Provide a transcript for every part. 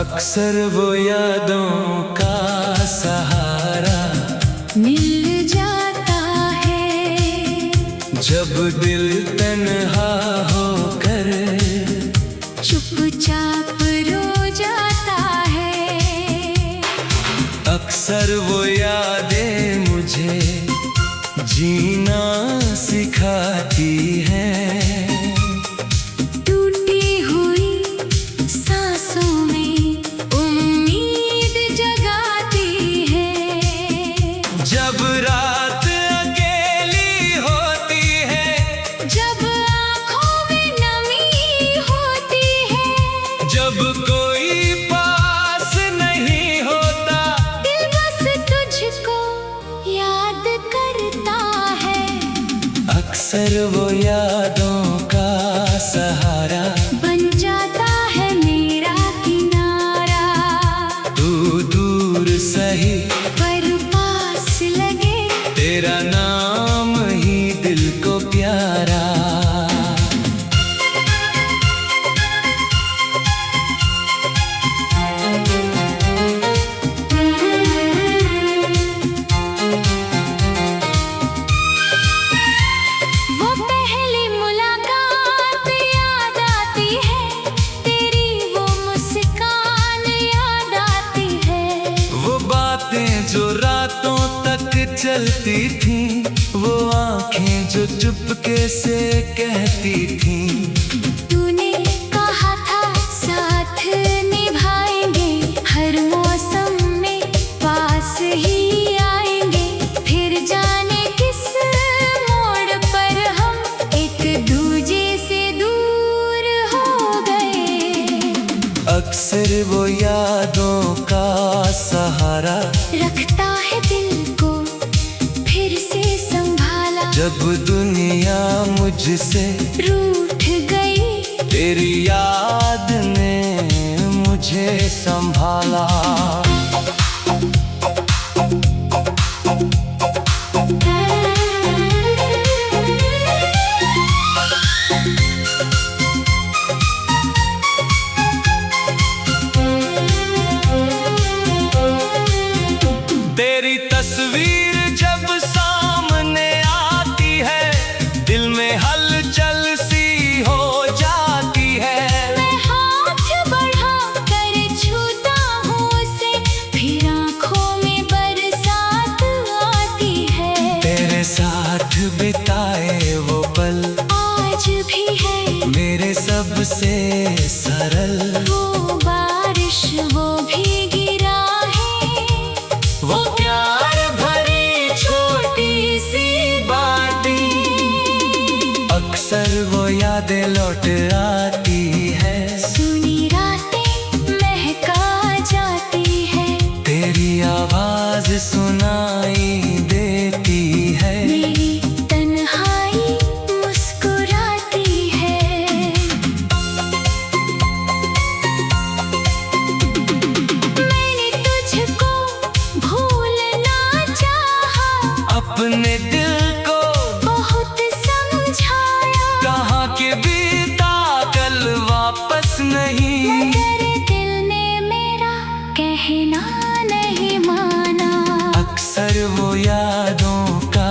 अक्सर वो यादों का सहारा मिल जाता है, जब दिल तन्हा होकर चुपचाप रो जाता है। अक्सर वो यादें मुझे जीना सिखाती हैं। जब रात अकेली होती है, जब आँखों में नमी होती है, जब कोई पास नहीं होता, दिल बस तुझको याद करता है। अक्सर वो यादों का सहारा बन जाता है मेरा किनारा। तू दूर सही तेरा नाम ही दिल को प्यारा। वो पहली मुलाकात याद आती है, तेरी वो मुस्कान याद आती है। वो बातें जो रातों तक चलती थी, वो आंखें जो चुपके से कहती थी। तूने कहा था साथ निभाएंगे, हर मौसम में पास ही आएंगे। फिर जाने किस मोड़ पर हम एक दूजे से दूर हो गए। अक्सर वो यादों का सहारा रखता है दिल को फिर से संभाला। जब दुनिया मुझसे रूठ गई, तेरी याद ने मुझे संभाला। तेरी तस्वीर जब सामने आती है, दिल में हलचल सी हो जाती है। मैं हाथ बढ़ा कर छूता हूँ उसे, फिर आँखों में बरसात आती है। तेरे साथ बिताए वो पल आज भी है मेरे सबसे सरल। वो बारिश वो भीगी राहें, वो प्यार भरी छोटी सी बातें, अक्सर वो यादें लौट आती है। सुनी रातें महका जाती है, तेरी आवाज सुनाई देती है। मेरी तन्हाई मुस्कुराती है। मैंने तुझको भूलना चाहा, अपने दिल को बहुत समझाया, कहाँ के बीता कल वापस नहीं। मगर दिल ने मेरा कहना नहीं माना। अक्सर वो यादों का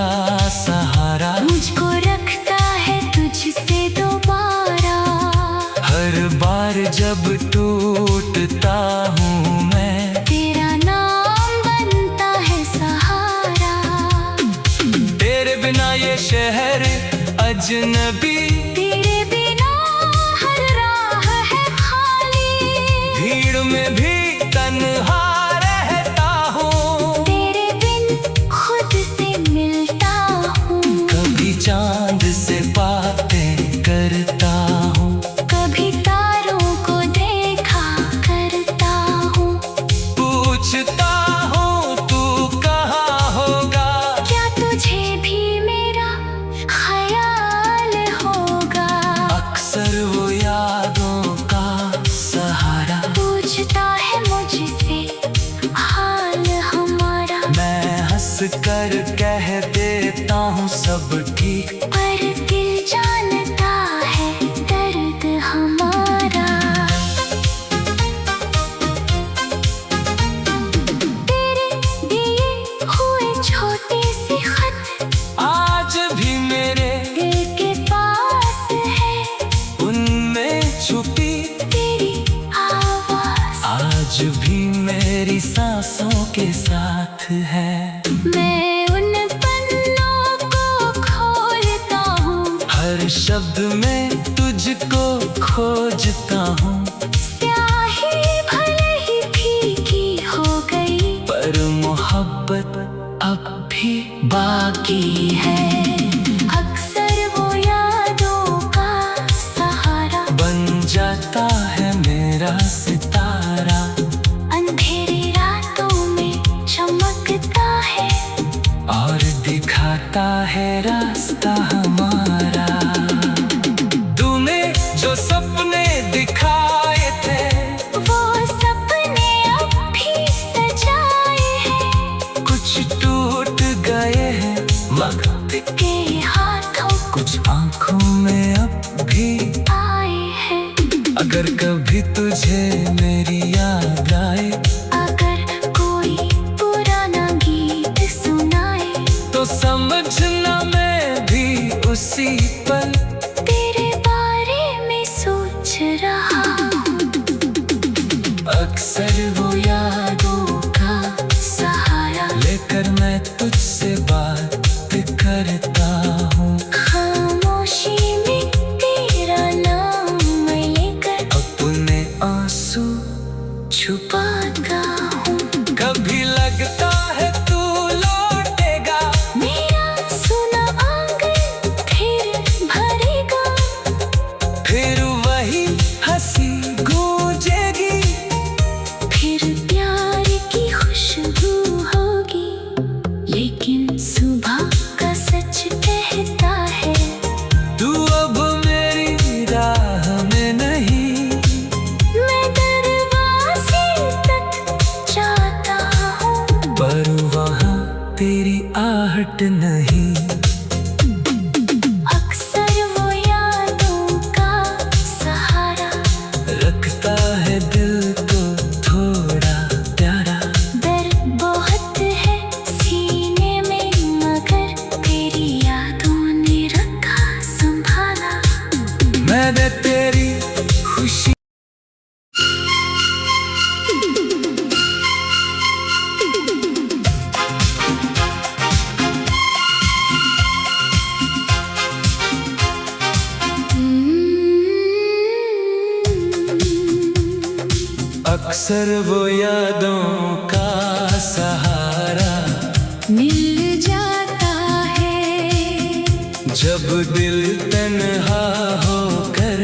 सहारा मुझको रखता है तुझसे दोबारा। हर बार जब टूटता हूँ मैं, तेरा नाम बनता है सहारा। तेरे बिना ये शहर अजनबी, तेरे बिना हर राह है खाली। भीड़ में भी तन्हा रहता हूँ, तेरे बिन खुद से मिलता हूँ। कभी चांद से बातें करता हूँ, कभी तारों को देखा करता हूँ। पूछता हूँ तू कहाँ होगा, क्या तुझे भी मेरा ख्याल होगा। अक्सर वो यादों का सहारा पूछता है मुझसे हाल हमारा। मैं हंस कर कह देता हूँ सब ठीक, पर दिल जानता है दर्द हमारा। भी मेरी सांसों के साथ है। मैं उन पन्नों को खोलता हूँ, हर शब्द में तुझको खोजता हूँ। स्याही भले ही फीकी हो गई, पर मोहब्बत अब भी बाकी है। अक्सर वो यादों का सहारा बन जाता है मेरा सितारा। अंधेरी रातों में चमकता है और दिखाता है रास्ता हमारा। तूने जो सपने दिखाए थे, वो सपने अब भी सजाए हैं। कुछ टूट गए हैं वक्त के हाथों कुछ आंखों में अब भी आए हैं। अगर कभी तुझे मेरी याद आए, अगर कोई पुराना गीत सुनाए, तो समझना मैं भी उसी पल तेरे बारे में सोच रहा हूँ। अक्सर वो यादों का सहारा लेकर मैं तुझसे बात करता हूँ। खामोशी में तेरा नाम लेकर अपने आंसू छुपाता हूँ। कभी लगता है तू लौटेगा, मेरा सुना आंगन फिर भरेगा, फिर वही हंसी गूंजेगी। फिर प्यार की खुशबू होगी। लेकिन सुबह का सच कहता है, तू अब मेरी राह में नहीं। मैं दरवाजे तक जाता हूँ, पर वहाँ तेरी आहट नहीं। अक्सर वो यादों का सहारा रखता है दिल को थोड़ा प्यारा। दर्द बहुत है सीने में, मगर तेरी यादों ने रखा संभाला। मैंने तेरी खुशी अक्सर वो यादों का सहारा मिल जाता है, जब दिल तन्हा होकर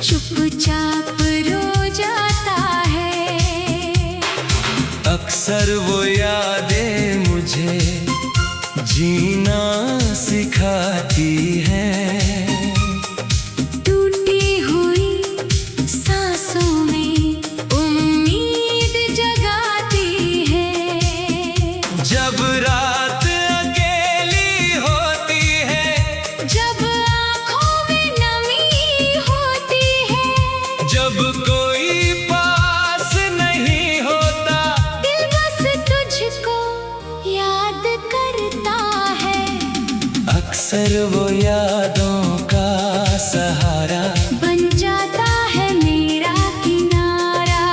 चुपचाप रो जाता है। अक्सर वो यादें मुझे जीना सिखाती हैं। टूटी हुई सांसों में उम्मीद जगाती है। जब रात अकेली होती है, जब आँखों में नमी होती है, जब कोई पास नहीं होता, दिल बस तुझको याद करता है। अक्सर वो यादों का सहारा बन जाता है मेरा किनारा।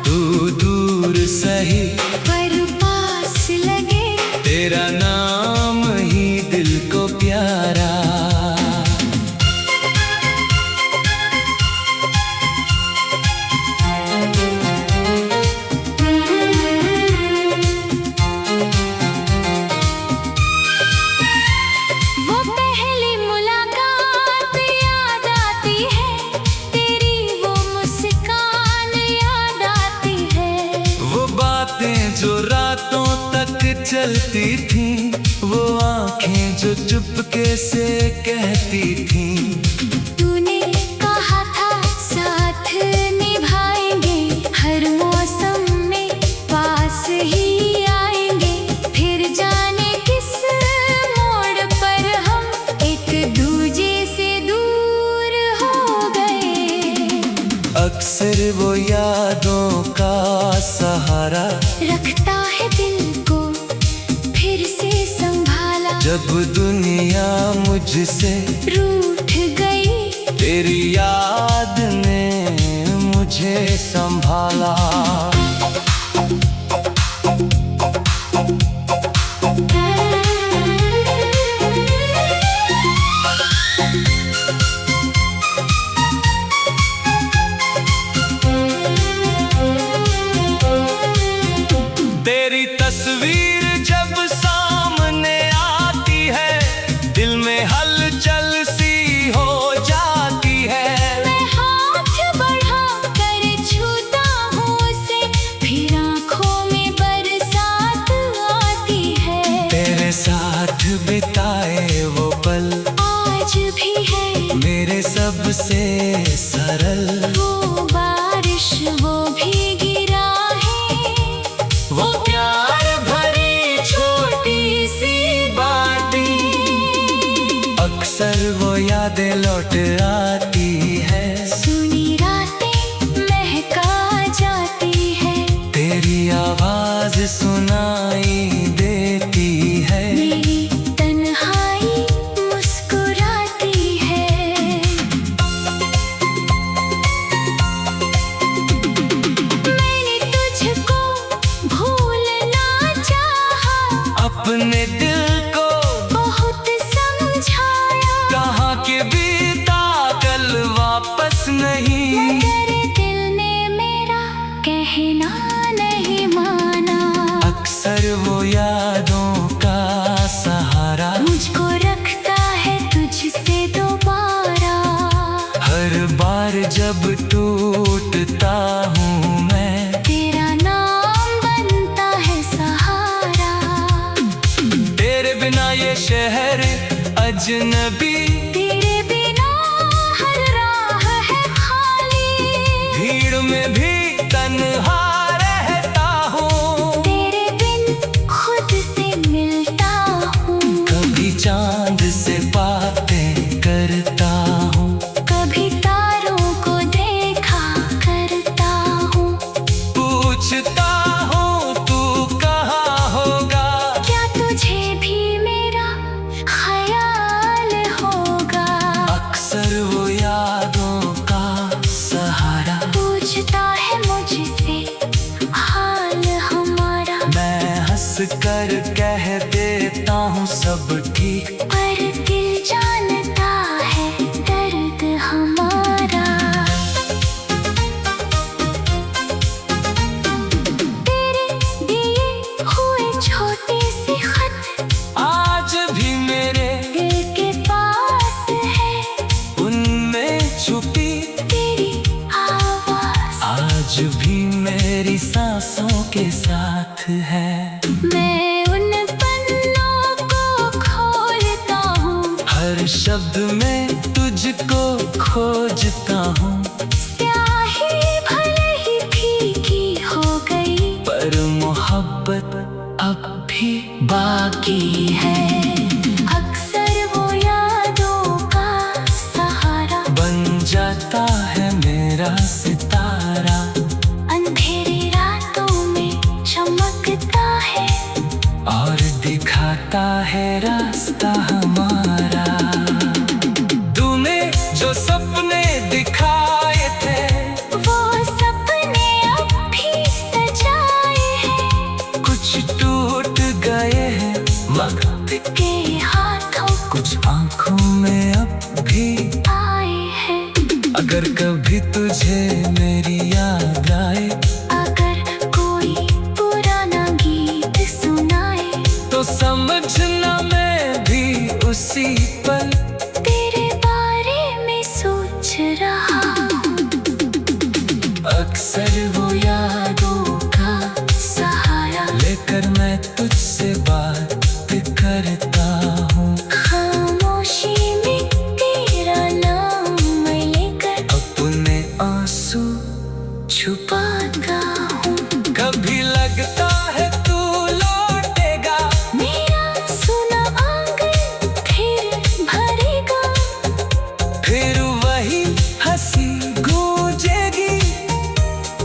तू दूर सही पर पास लगे, तेरा नाम ही दिल को प्यारा। वो पहली मुलाकात याद आती है, तेरी वो मुस्कान याद आती है। वो बातें जो रातों तक चलती थी, वो आंखें जो चुपके से कहती थी। तूने कहा था साथ निभाएंगे, हर मौसम में पास ही आएंगे। फिर जाने किस मोड़ पर हम एक दूजे से दूर हो गए। अक्सर वो यादों का सहारा रखता है दिल को फिर से संभाला। जब दुनिया मुझसे रूठ गई, तेरी याद ने मुझे संभाला। वाला। तेरी तस्वीर जब सामने आती है, दिल में हलचल सी हो जाती है। मैं हाथ बढ़ा कर छूता हूँ उसे, फिर आँखों में बरसात आती है। तेरे साथ बिताए वो पल आज भी है मेरे सबसे सरल। वो बारिश वो भीगी राहें, वो प्यार भरी छोटी सी बातें, अक्सर वो यादें लौट आती है। सुनी रातें महका जाती है, तेरी आवाज सुनाई देती है। मेरी तन्हाई मुस्कुराती है। मैंने तुझको भूलना चाहा, अपने दिल को बहुत समझाया, कहाँ के बीता कल वापस नहीं। मगर दिल ने मेरा कहना नहीं माना। अक्सर वो यादों का सहारा मुझको रखता है तुझसे दोबारा। हर बार जब टूटता हूँ मैं, तेरा नाम बनता है सहारा। तेरे बिना ये शहर अजनबी, तेरे बिना हर राह है खाली। भीड़ में भी तन्हा रहता हूँ। तेरे बिन खुद से मिलता हूँ, कभी चांद से बातें करता हूँ, कभी तारों को देखा करता हूँ। पूछता हूँ तू कहाँ होगा, क्या तुझे भी मेरा ख्याल होगा। अक्सर वो यादों का सहारा पूछता है मुझसे हाल हमारा, मैं हंस कर कह देता हूँ सब ठीक। पर दिल जानता है दर्द हमारा। तेरे दिए हुए छोटे से खत आज भी मेरे दिल के पास है, उनमें छुपी तेरी आवाज आज भी मेरी सांसों के साथ है। मैं उन पन्नों को खोलता हूँ, हर शब्द में तुझको खोजता हूँ, स्याही भले ही फीकी हो गई, पर मोहब्बत अब भी बाकी है। अक्सर वो यादों का सहारा बन जाता है मेरा सितारा, अंधेरी रातों में चमकता है, और दिखाता है रास्ता हमारा। तूने जो सपने दिखाए थे, वो सपने अब भी सजाए हैं। कुछ टूट गए हैं वक्त के हाथों कुछ आंखों में अब भी आए हैं। अगर कभी तुझे मेरी याद आए, अगर कोई पुराना गीत सुनाए, तो समझना मैं भी उसी पल तेरे बारे में सोच रहा हूँ। अक्सर वो यादों का सहारा लेकर मैं तुझसे बात करता हूँ। खामोशी में तेरा नाम मैं लेकर अपने आंसू छुपाता हूँ। कभी लगता है तू लौटेगा, मेरा सुना आंगन फिर भरेगा, फिर वही हंसी गूंजेगी,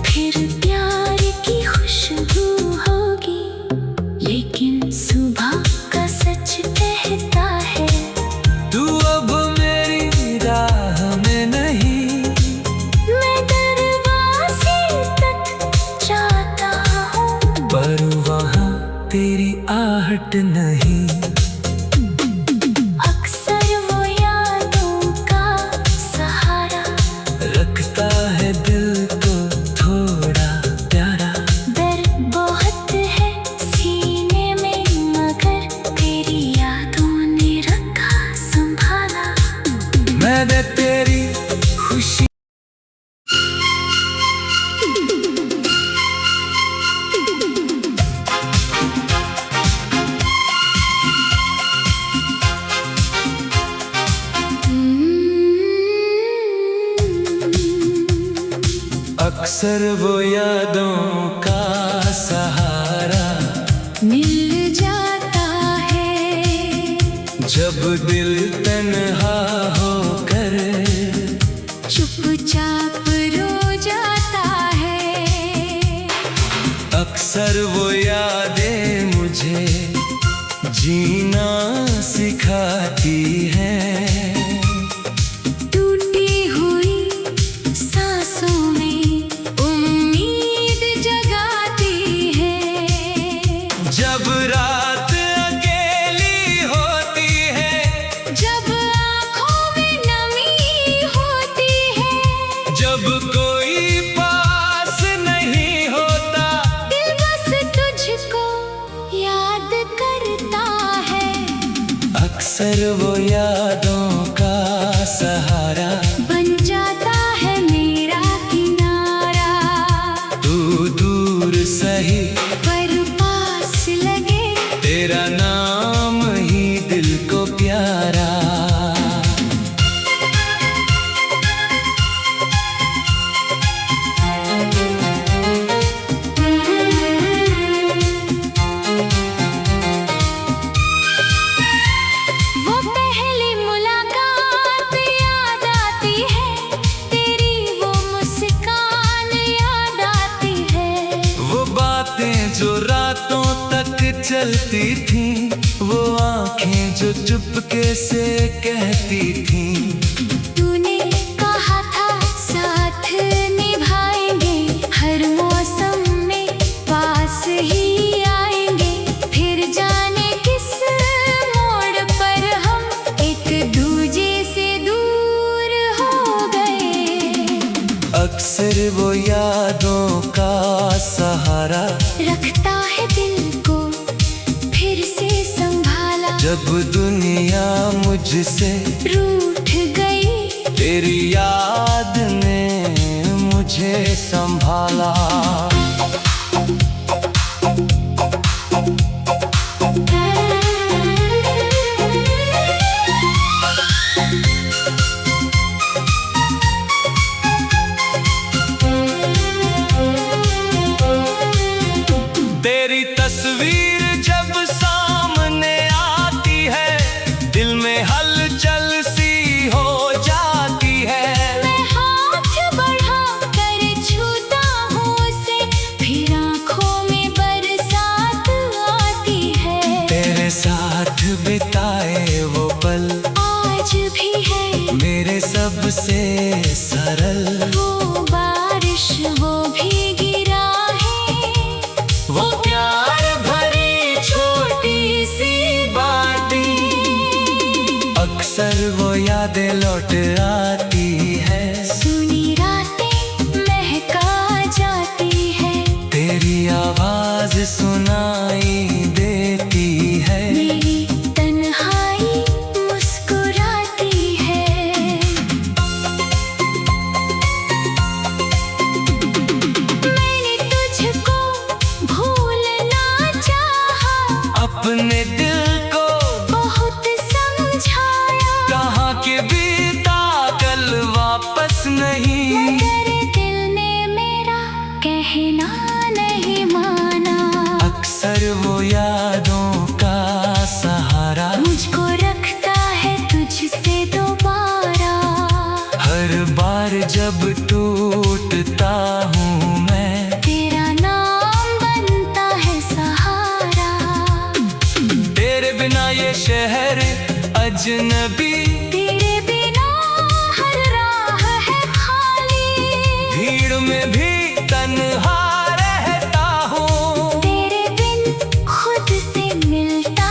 फिर प्यार की खुशबू होगी। लेकिन सुबह का सच कहता है, तू अब मेरी राह में नहीं। मैं दरवाजे तक घबराहट नहीं। अक्सर वो यादों का सहारा रखता है दिल को थोड़ा प्यारा। डर बहुत है सीने में मगर तेरी यादों ने रखा संभाला। मैंने तेरी खुशी अक्सर वो यादों का सहारा मिल जाता है जब दिल तन्हा होकर चुपचाप रो जाता है। अक्सर वो यादें मुझे जीना सिखाती हैं। टूटी हुई सांसों में उम्मीद जगाती है। जब रात अकेली होती है, जब आँखों में नमी होती है, जब कोई पास नहीं होता, दिल बस तुझको याद करता है। अक्सर वो यादों का सहारा बन जाता है मेरा किनारा। तू दूर सही पर पास लगे तेरा नाम ही दिल को प्यारा। वो पहली मुलाकात याद आती है, तेरी वो मुस्कान याद आती है। वो बातें जो रातों तक चलती थीं, वो आंखें जो चुपके से कहती थीं। तूने कहा था साथ निभाएंगे, हर मौसम में पास ही आएंगे। फिर जाने किस मोड़ पर हम एक दूजे से दूर हो गए। अक्सर वो यादों का सहारा रखता है दिल को फिर से संभाला। जब दुनिया मुझसे रूठ गई तेरी याद ने मुझे संभाला। तेरी तस्वीर जब सामने आती है, दिल में हलचल सी हो जाती है। मैं हाथ बढ़ा कर छूता हूँ उसे, फिर आँखों में बरसात आती है। तेरे साथ बिताए वो पल आज भी है मेरे सबसे सरल। वो बारिश वो भीगी राहें, वो प्यार भरी छोटी सी बातें, अक्सर वो यादें लौट आती है। सुनी रातें महका जाती है, तेरी आवाज सुनाई देती है। मेरी तन्हाई मुस्कुराती है। मैंने तुझको भूलना चाहा, अपने दिल को बहुत समझाया, कहाँ के बीता कल वापस नहीं। मगर दिल ने मेरा कहना नहीं माना। अक्सर वो यादों का सहारा मुझको रखता है तुझसे दोबारा। हर बार जब टूटता हूँ मैं, तेरा नाम बनता है सहारा। तेरे बिना ये शहर अजनबी, तेरे बिना हर राह है खाली। भीड़ में भी तन्हा रहता हूँ। तेरे बिन खुद से मिलता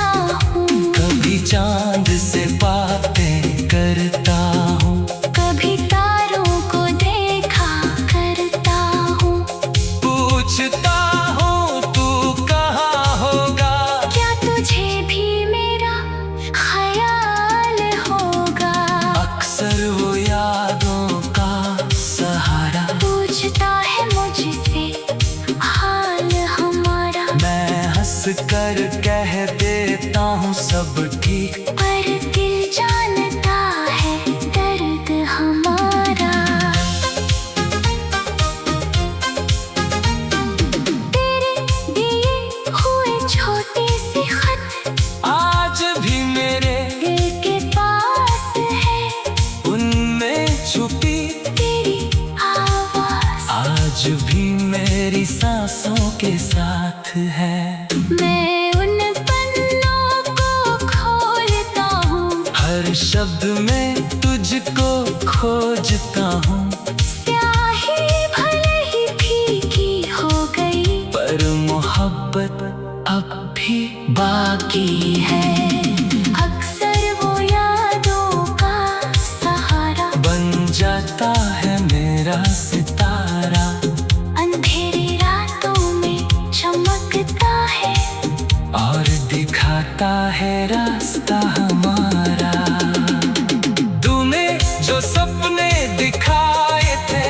कर कह देता हूँ सब ठीक, पर दिल जानता है दर्द हमारा। तेरे दिए हुए छोटे से खत आज भी मेरे दिल के पास है, उनमें छुपी तेरी आवाज आज भी मेरी सांसों के साथ है। मैं उन पन्नों को खोलता हूँ, हर शब्द में तुझको खोजता हूँ, स्याही भले ही फीकी हो गई, पर मोहब्बत अब भी बाकी है। अक्सर वो यादों का सहारा बन जाता है मेरा सितारा, अंधेरी रातों में चमकता है, और दिखाता है रास्ता हमारा। तूने जो सपने दिखाए थे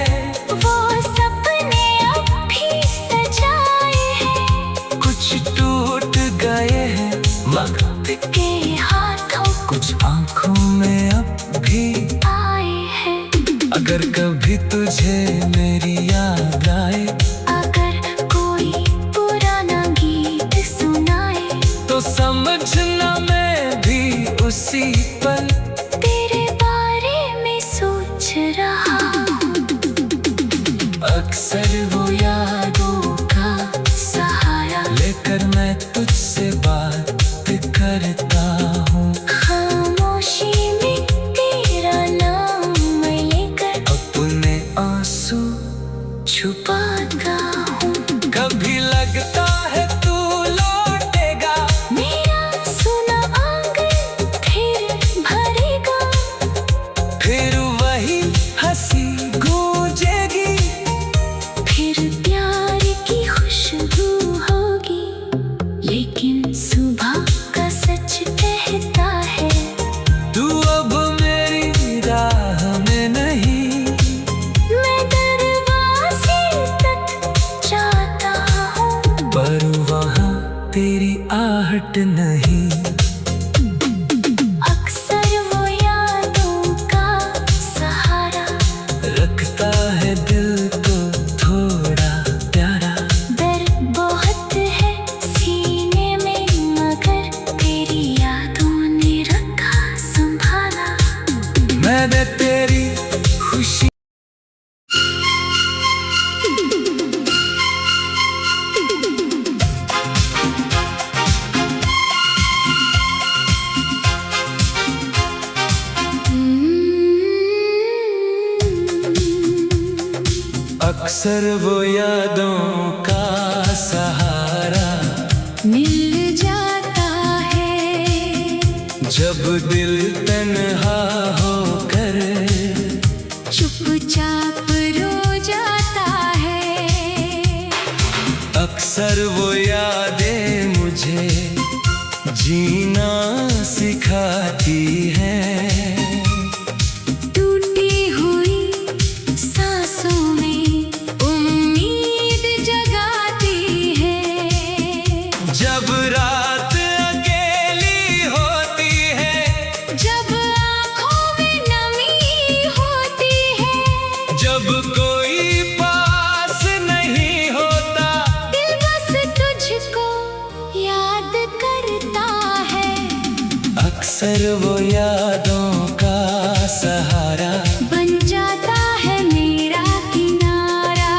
वो सपने अब भी सजाए हैं, कुछ टूट गए हैं वक्त के हाथों कुछ आंखों में अब भी आए हैं। अगर कभी तुझे मेरी याद आए, अगर कोई पुराना गीत सुनाए, तो समझना मैं भी उसी पल तेरे बारे में सोच रहा हूँ। अक्सर वो यादों का सहारा लेकर मैं तुझसे बात करता हूँ, खामोशी में तेरा नाम लेकर अपने आंसू छुपाता हूँ। कभी लगता है तू लौटेगा, मेरा सुना आंगन फिर भरेगा, फिर वही हंसी गूंजेगी, फिर प्यार की खुशबू होगी। लेकिन सुबह का सच कहता है, तू अब मेरी राह में नहीं, मैं दरवाजे तक जाता हूँ, पर वहाँ तेरी आहट नहीं। अक्सर वो यादों का सहारा रखता है दिल को थोड़ा प्यारा, दर्द बहुत है सीने में, मगर तेरी यादों ने रखा संभाला। मैंने तेरी खुशी अक्सर वो यादों का सहारा मिल जाता है, जब दिल तन्हा होकर चुपचाप रो जाता है। अक्सर वो यादें मुझे जीना सिखाती हैं, टूटी हुई सांसों में उम्मीद जगाती है, जब रात अकेली होती है, जब आँखों में नमी होती है, जब कोई पास नहीं होता, दिल बस तुझको याद करता है। अक्सर वो यादों का सहारा बन जाता है मेरा किनारा,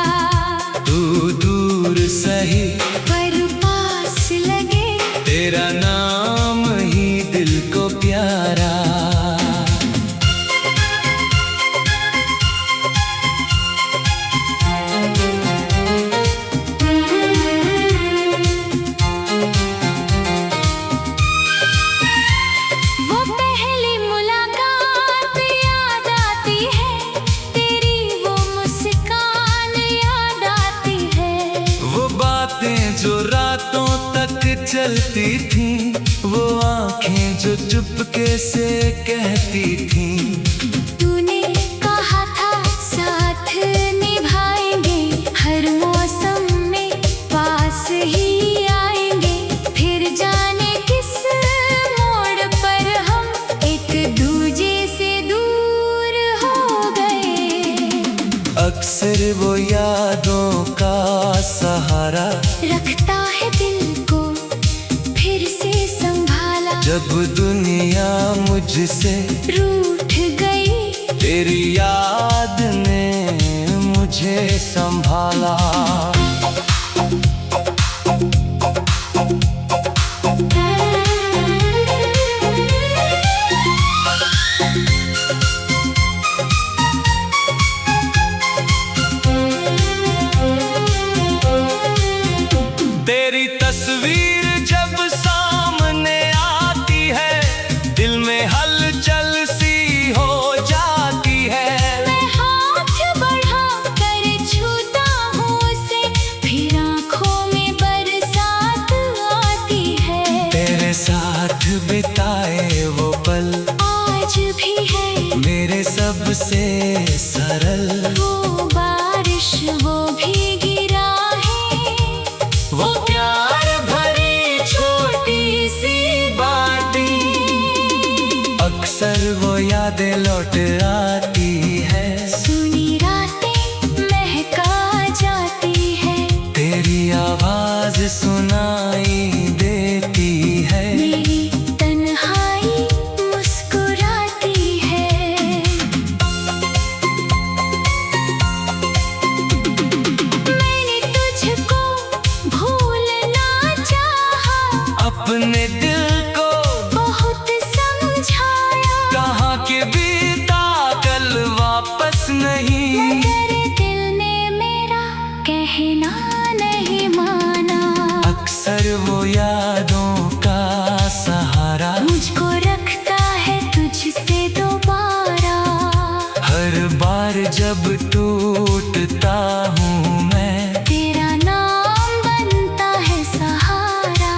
तू दूर सही पर पास लगे, तेरा नाम ही दिल को प्यारा। वो पहली मुलाकात याद आती है, तेरी वो मुस्कान याद आती है, वो बातें जो रातों तक चलती थीं, वो आंखें जो चुपके से कहती थीं, तूने कहा था साथ निभाएंगे, हर मौसम में पास ही आएंगे, वो यादों का सहारा, रखता है दिल को फिर से संभाला। जब दुनिया मुझसे रूठ गई तेरी याद ने मुझे संभाला। तेरी तस्वीर जब सामने आती है, दिल में हलचल सी हो जाती है। मैं हाथ बढ़ा कर छूता हूँ उसे, फिर आँखों में बरसात आती है। तेरे साथ बिताए वो पल आज भी है मेरे सबसे सरल। वो बारिश वो भीगी राहें, वो प्यार भरी छोटी सी बातें, अक्सर वो यादें लौट आती है। सुनी रातें महका जाती है, तेरी आवाज सुनाई देती है। मेरी तन्हाई मुस्कुराती है। मैंने तुझको भूलना चाहा, अपने दिल को बहुत समझाया, कहाँ के बीता कल वापस नहीं। मगर दिल ने मेरा कहना नहीं माना। अक्सर वो यादों का सहारा, मुझको रखता है तुझसे दोबारा। हर बार जब टूटता हूँ मैं, तेरा नाम बनता है सहारा।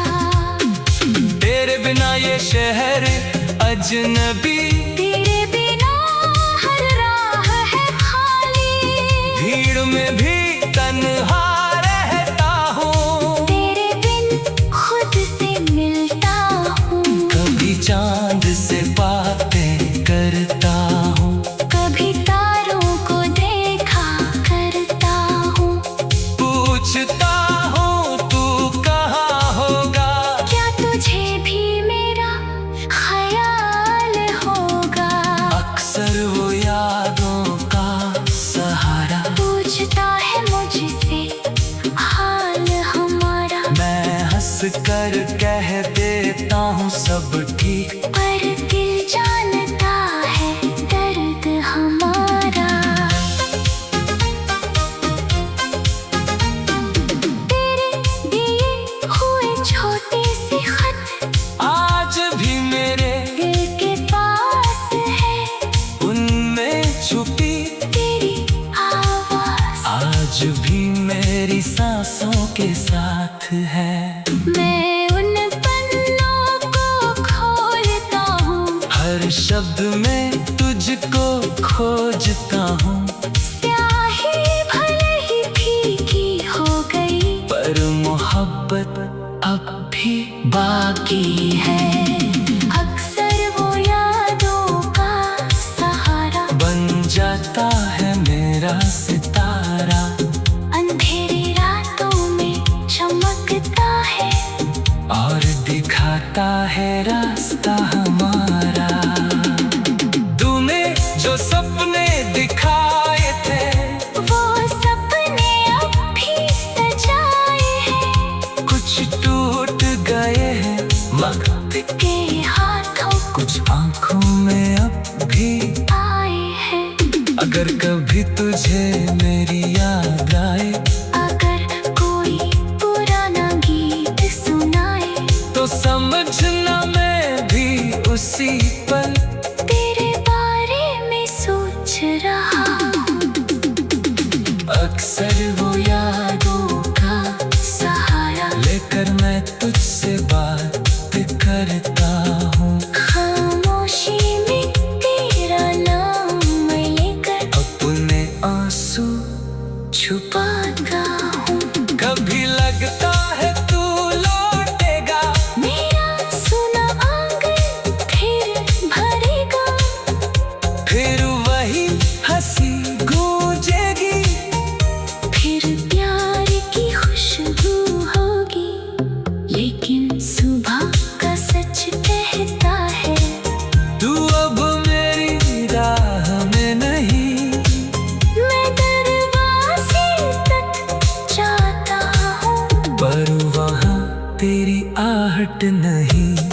तेरे बिना ये शहर अजनबी, तेरे बिना हर राह है खाली। भीड़ में भी तन्हा रहता हूँ। तेरे बिन खुद से मिलता हूँ, कभी चांद से बातें करता हूँ, कभी तारों को देखा करता हूँ। पूछता हूँ तू कहाँ होगा, क्या तुझे भी मेरा ख्याल होगा। अक्सर वो यादों का सहारा, पूछता है मुझसे हाल हमारा। मैं हंस कर कह देता हूँ सब ठीक, पर दिल जानता है दर्द हमारा। तेरे दिए हुए छोटे से खत आज भी मेरे दिल के पास है, उनमें छुपी तेरी आवाज आज भी मेरी सांसों के साथ है। मैं उन पन्नों को खोलता हूँ, हर शब्द में तुझको खोजता हूँ, स्याही भले ही फीकी हो गई, पर मोहब्बत अब भी बाकी है। अक्सर वो यादों का सहारा, बन जाता है मेरा सितारा, अंधेरी रातों में चमकता है, और दिखाता है रास्ता हमारा। तूने जो सपने दिखाए थे, वो सपने अब भी सजाए हैं। कुछ टूट गए हैं वक्त के हाथों कुछ आंखों में अब भी आए हैं। अगर कभी तुझे मेरी याद आए, अगर कोई पुराना गीत सुनाए, तो समझना मैं भी उसी पल तेरे बारे में सोच रहा हूँ। अक्सर वो यादों का सहारा लेकर मैं तुझसे बात करता हूँ। खामोशी में तेरा नाम लेकर अपने आंसू छुपाता हूँ। कभी लगता है तू लौटेगा, मेरा सुना आंगन फिर भरेगा, फिर वही हंसी गूंजेगी। घबराहट नहीं,